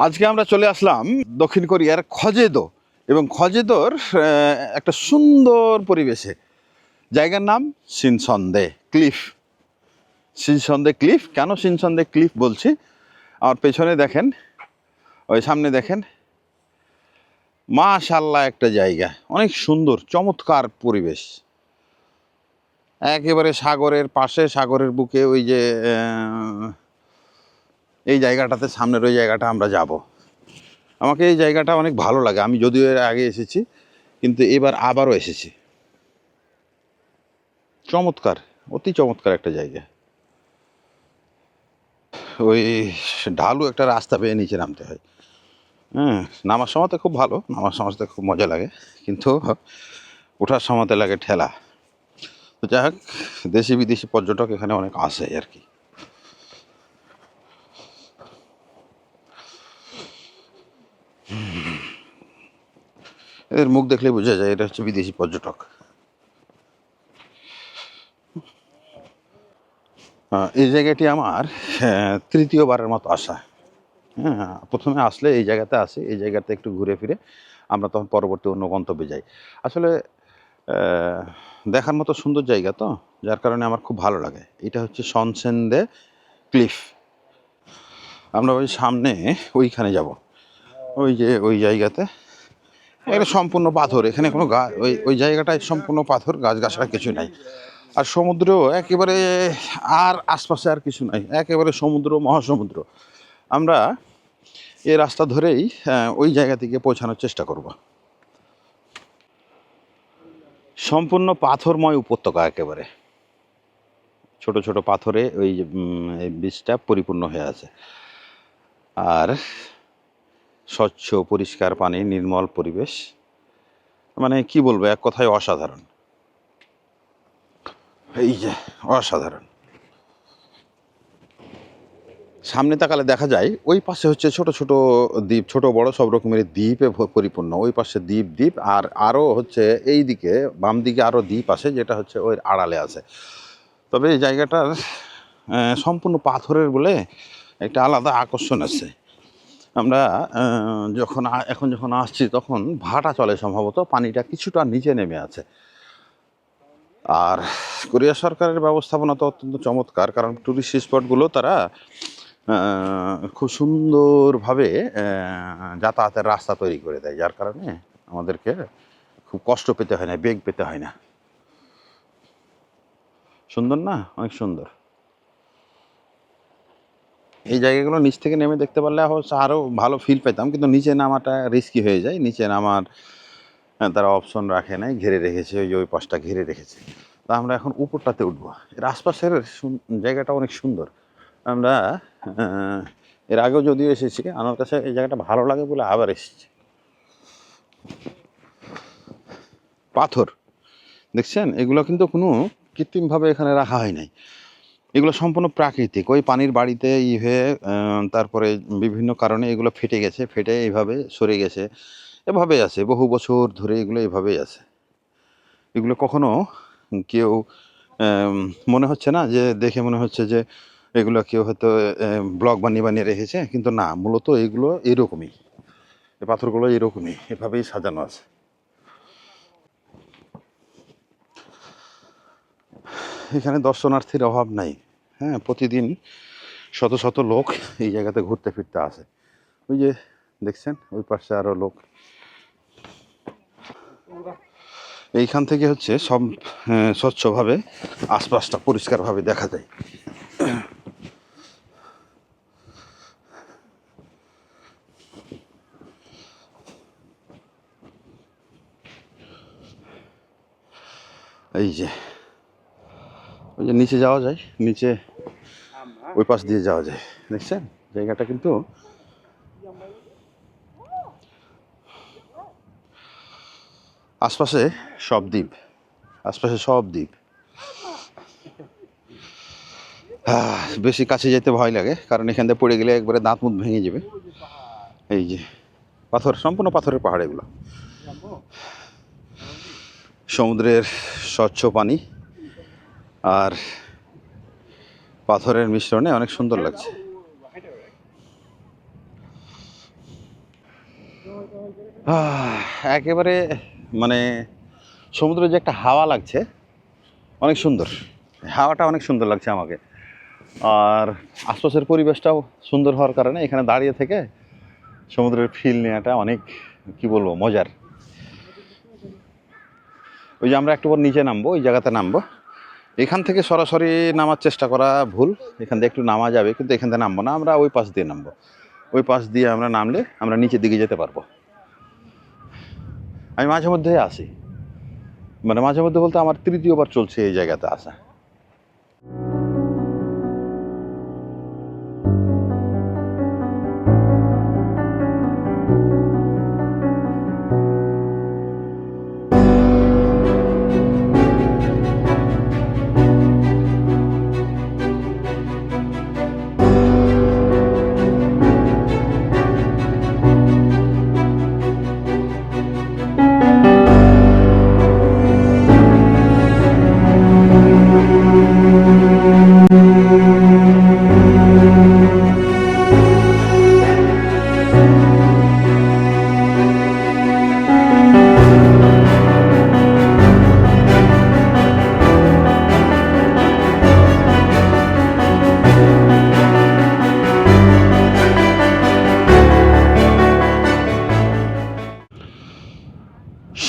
আজকে আমরা চলে আসলাম দক্ষিণ কোরিয়ার খজেদো এবং খজেদোর একটা সুন্দর পরিবেশে। জায়গার নাম সিনসন্দে ক্লিফ। সিনসন্দে ক্লিফ কেন সিনসন্দে ক্লিফ বলছি, আমার পেছনে দেখেন, ওই সামনে দেখেন, মাশাআল্লাহ একটা জায়গা, অনেক সুন্দর চমৎকার পরিবেশ, একেবারে সাগরের পাশে, সাগরের বুকে। ওই যে এই জায়গাটাতে, সামনের ওই জায়গাটা আমরা যাব। আমাকে এই জায়গাটা অনেক ভালো লাগে, আমি যদিও এর আগে এসেছি কিন্তু এবার আবারও এসেছি। চমৎকার, অতি চমৎকার একটা জায়গা। ওই ঢালু একটা রাস্তা পেয়ে নিচে নামতে হয়। হ্যাঁ, নামার সময়তে খুব ভালো, নামার সময়তে খুব মজা লাগে, কিন্তু ওঠার সময়তে লাগে ঠেলা। তো যাই হোক, দেশি বিদেশি পর্যটক এখানে অনেক আসে আর কি। এদের মুখ দেখলে বোঝা যায় এটা হচ্ছে বিদেশি পর্যটক। এই জায়গাটি আমার তৃতীয়বারের মতো আসা। হ্যাঁ, প্রথমে আসলে এই জায়গাতে আসি, এই জায়গাতে একটু ঘুরে ফিরে আমরা তখন পরবর্তী অন্য গন্তব্যে যাই। আসলে দেখার মতো সুন্দর জায়গা তো, যার কারণে আমার খুব ভালো লাগে। এটা হচ্ছে সনসেনদে ক্লিফ। আমরা ওই সামনে ওইখানে যাব, ওই যে ওই জায়গাতে। এটা সম্পূর্ণ পাথর, এখানে কোনো ওই ওই জায়গাটায় সম্পূর্ণ পাথর, গাছগাছড়া কিছু নাই। আর সমুদ্র একেবারে, আর আশপাশে আর কিছু নাই, একেবারে সমুদ্র, মহাসমুদ্র। আমরা এই রাস্তা ধরেই ওই জায়গা থেকে পৌঁছানোর চেষ্টা করব। সম্পূর্ণ পাথরময় উপত্যকা, একেবারে ছোট ছোট পাথরে ওই এই বীজটা পরিপূর্ণ হয়ে আছে। আর স্বচ্ছ পরিষ্কার পানি, নির্মল পরিবেশ, মানে কি বলবো, এক কথায় অসাধারণ। এই যে অসাধারণ। সামনে তাকালে দেখা যায় ওই পাশে হচ্ছে ছোট ছোট দ্বীপ, ছোট বড় সব রকমের দ্বীপে পরিপূর্ণ। ওই পাশে দ্বীপ দ্বীপ, আর আরও হচ্ছে এই দিকে বাম দিকে আরও দ্বীপ আছে, যেটা হচ্ছে ওই আড়ালে আছে। তবে এই জায়গাটার সম্পূর্ণ পাথরের বলে একটা আলাদা আকর্ষণ আছে। আমরা এখন যখন আসছি তখন ভাটা চলে, সম্ভবত পানিটা কিছুটা নিচে নেমে আছে। আর কোরিয়া সরকারের ব্যবস্থাপনা তো অত্যন্ত চমৎকার, কারণ টুরিস্ট স্পটগুলো তারা খুব সুন্দরভাবে যাতায়াতের রাস্তা তৈরি করে দেয়, যার কারণে আমাদেরকে খুব কষ্ট পেতে হয় না, বেগ পেতে হয় না। সুন্দর না, অনেক সুন্দর। এই জায়গাগুলো নিচ থেকে নেমে দেখতে পারলে অবশ্য আরও ভালো ফিল পেতাম, কিন্তু নিচে নামাটা রিস্কি হয়ে যায়। নিচে নামার তারা অপশন রাখে নাই, ঘিরে রেখেছে, ওই যে ওই পাশটা ঘিরে রেখেছে। তা আমরা এখন উপরটাতে উঠবো। এর আশপাশের জায়গাটা অনেক সুন্দর। আমরা এর আগেও যদিও এসেছি, আমার কাছে এই জায়গাটা ভালো লাগে বলে আবার এসেছি। পাথর দেখছেন, এগুলো কিন্তু কোনো কৃত্রিমভাবে এখানে রাখা হয় নাই, এগুলো সম্পূর্ণ প্রাকৃতিক। ওই পানির বাড়িতে হয়ে তারপরে বিভিন্ন কারণে এগুলো ফেটে গেছে, ফেটে এইভাবে সরে গেছে, এভাবেই আছে বহু বছর ধরে, এগুলো এভাবেই আছে। এগুলো কখনো কেউ মনে হচ্ছে না যে, দেখে মনে হচ্ছে যে এগুলো কেউ হয়তো ব্লক বানিয়ে বানিয়ে রেখেছে, কিন্তু না, মূলত এগুলো এরকমই, এই পাথরগুলো এরকমই, এভাবেই সাজানো আছে। এখানে দর্শনার্থীর অভাব নাই। হ্যাঁ, প্রতিদিন শত শত লোক এই জায়গাতে ঘুরতে ফিরতে আসে। ওই যে দেখছেন ওই পাশে আরও লোক। এইখান থেকে হচ্ছে সব স্বচ্ছভাবে আশপাশটা পরিষ্কারভাবে দেখা যায়। এই যে ওই যে নিচে যাওয়া যায়, নিচে ওই পাশ দিয়ে যাওয়া যায়, দেখছেন জায়গাটা কিন্তু আশপাশে সব দ্বীপ, আশপাশে সব দ্বীপ। বেশি কাছে যেতে ভয় লাগে, কারণ এখান থেকে পড়ে গেলে একবারে দাঁত মুখ ভেঙে যাবে। এই যে পাথর, সম্পূর্ণ পাথরের পাহাড় এগুলো। সমুদ্রের স্বচ্ছ পানি আর পাথরের মিশ্রণে অনেক সুন্দর লাগছে। একেবারে মানে সমুদ্রের যে একটা হাওয়া লাগছে অনেক সুন্দর, হাওয়াটা অনেক সুন্দর লাগছে আমাকে। আর আশপাশের পরিবেশটাও সুন্দর হওয়ার কারণে এখানে দাঁড়িয়ে থেকে সমুদ্রের ফিল নেওয়াটা অনেক কি বলবো মজার। ওই যে আমরা একটু পর নিচে নামবো, ওই জায়গাতে নামবো। এখান থেকে সরাসরি নামার চেষ্টা করা ভুল, এখান থেকে একটু নামা যাবে কিন্তু এখান থেকে নামবো না, আমরা ওই পাশ দিয়ে নামবো। ওই পাশ দিয়ে আমরা নামলে আমরা নিচের দিকে যেতে পারবো। আমি মাঝে মধ্যে আসি, মানে মাঝে মধ্যে বলতে আমার তৃতীয়বার চলছে এই জায়গাতে আসা।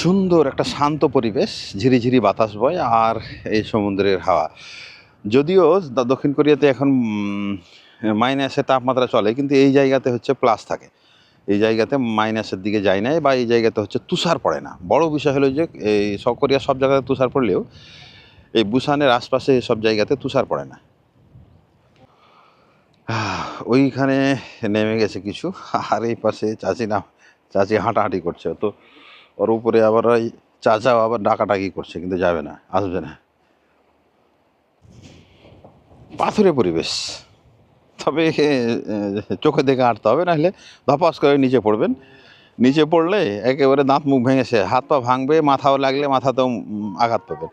সুন্দর একটা শান্ত পরিবেশ, ঝিরিঝিরি বাতাস বয় আর এই সমুদ্রের হাওয়া। যদিও দক্ষিণ কোরিয়াতে এখন মাইনাসে তাপমাত্রা চলে, কিন্তু এই জায়গাতে হচ্ছে প্লাস থাকে। এই জায়গাতে মাইনাসের দিকে যায় না, বা এই জায়গাতে হচ্ছে তুষার পড়ে না। বড় বিষয় হলো যে এই কোরিয়া সব জায়গাতে তুষার পড়লেও এই বুসানের আশপাশে সব জায়গাতে তুষার পড়ে না। ওইখানে নেমে গেছে কিছু, আর এই পাশে চাচি হাঁটাহাঁটি করছে। তো ওর উপরে আবার ওই চাচাও আবার ডাকাডাকি করছে, কিন্তু যাবে না, আসবে না। পাথুরে পরিবেশ, তবে চোখে দেখে হাঁটতে হবে, নাহলে ধপাস করে নিচে পড়বেন। নিচে পড়লে একেবারে দাঁত মুখ ভেঙেছে, হাত পা ভাঙবে, মাথাও লাগলে মাথাতেও আঘাত পাবেন।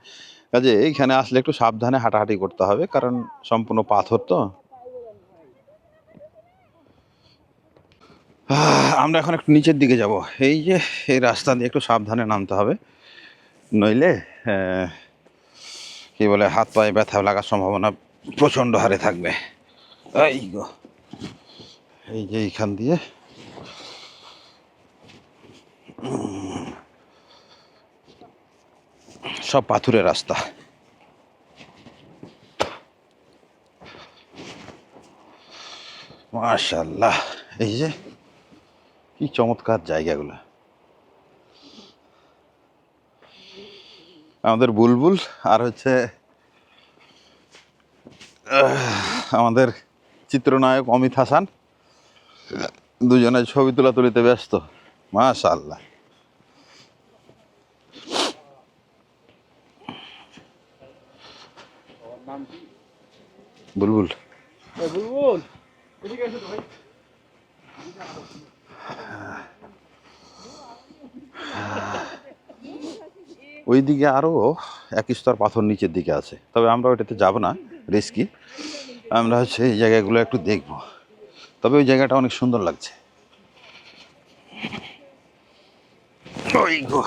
কাজে এইখানে আসলে একটু সাবধানে হাঁটাহাঁটি করতে হবে, কারণ সম্পূর্ণ পাথর তো। আমরা এখন একটু নিচের দিকে যাব। এই যে এই রাস্তা দিয়ে একটু সাবধানে নামতে হবে, নইলে কি বলে হাত পায়ে ব্যথা লাগার সম্ভাবনা প্রচণ্ড হারে থাকবে। এই গো, এই যে এইখান দিয়ে সব পাথুরের রাস্তা। মাশাআল্লাহ, এই যে কি চমৎকার জায়গাগুলো। আমাদের বুলবুল আর হচ্ছে আমাদের চিত্রনায়ক অমিত হাসান দুজনে ছবি তুলিতে ব্যস্ত। মাশাআল্লাহ। বুলবুল বুলবুল ওইদিকে আরও এক স্তর পাথর নিচের দিকে আছে, তবে আমরা ওইটাতে যাব না, রিস্কি। আমরা হচ্ছে এই জায়গাগুলো একটু দেখব। তবে ওই জায়গাটা অনেক সুন্দর লাগছে। ওই গো,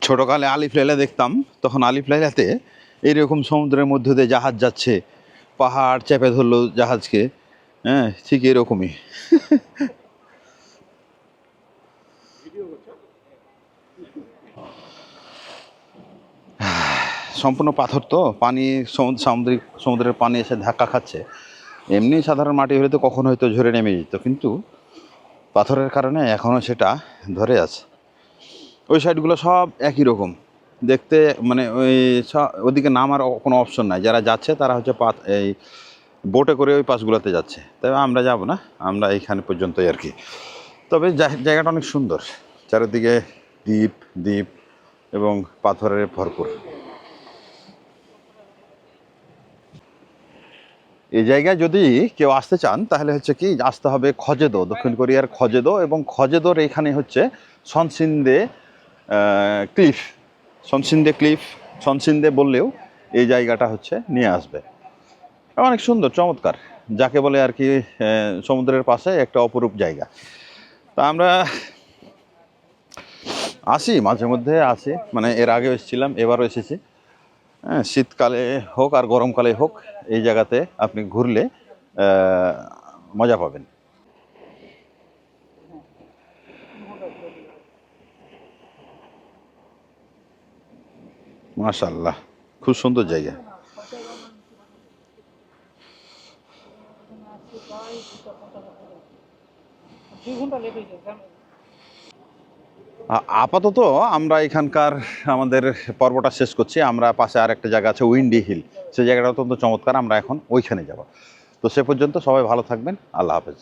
ছোটকালে আলিফ লাইলা দেখতাম, তখন আলিফ লাইলাতে এইরকম সমুদ্রের মধ্যে দিয়ে জাহাজ যাচ্ছে, পাহাড় চেপে ধরলো জাহাজকে, হ্যাঁ ঠিক এরকমই। সম্পূর্ণ পাথর তো, পানি সমুদ্রের পানি এসে ধাক্কা খাচ্ছে। এমনি সাধারণ মাটি হলে তো কখন হয়তো ঝরে নেমে যেত, কিন্তু পাথরের কারণে এখনও সেটা ধরে আছে। ওই সাইডগুলো সব একই রকম দেখতে, মানে ওদিকে নামার কোনো অপশন নাই। যারা যাচ্ছে তারা হচ্ছে এই বোটে করে ওই পাশগুলোতে যাচ্ছে, তবে আমরা যাব না, আমরা এইখানে পর্যন্তই আর কি। তবে জায়গাটা অনেক সুন্দর, চারিদিকে দ্বীপ দ্বীপ এবং পাথরের ভরপুর। এই জায়গায় যদি কেউ আসতে চান তাহলে হচ্ছে কি আসতে হবে খজেদো, দক্ষিণ কোরিয়ার খজেদো। এবং খজেদোর এখানে হচ্ছে সনসিন্দে ক্লিফ, সনসিন্দে বললেও এই জায়গাটা হচ্ছে নিয়ে আসবে। অনেক সুন্দর, চমৎকার, যাকে বলে আর কি সমুদ্রের পাশে একটা অপরূপ জায়গা। তা আমরা আসি, মাঝে মধ্যে আসি, মানে এর আগেও এসেছিলাম, এবারও এসেছি। হ্যাঁ, শীতকালে হোক আর গরমকালে হোক এই জায়গাতে আপনি ঘুরলে মজা পাবেন। মাশাআল্লাহ, খুব সুন্দর জায়গা। আপাতত আমরা এখানকার আমাদের পর্বটা শেষ করছি। আমরা পাশে আর একটা জায়গা আছে উইন্ডি হিল, সেই জায়গাটা অত্যন্ত চমৎকার, আমরা এখন ওইখানে যাব। তো সে পর্যন্ত সবাই ভালো থাকবেন, আল্লাহ হাফেজ।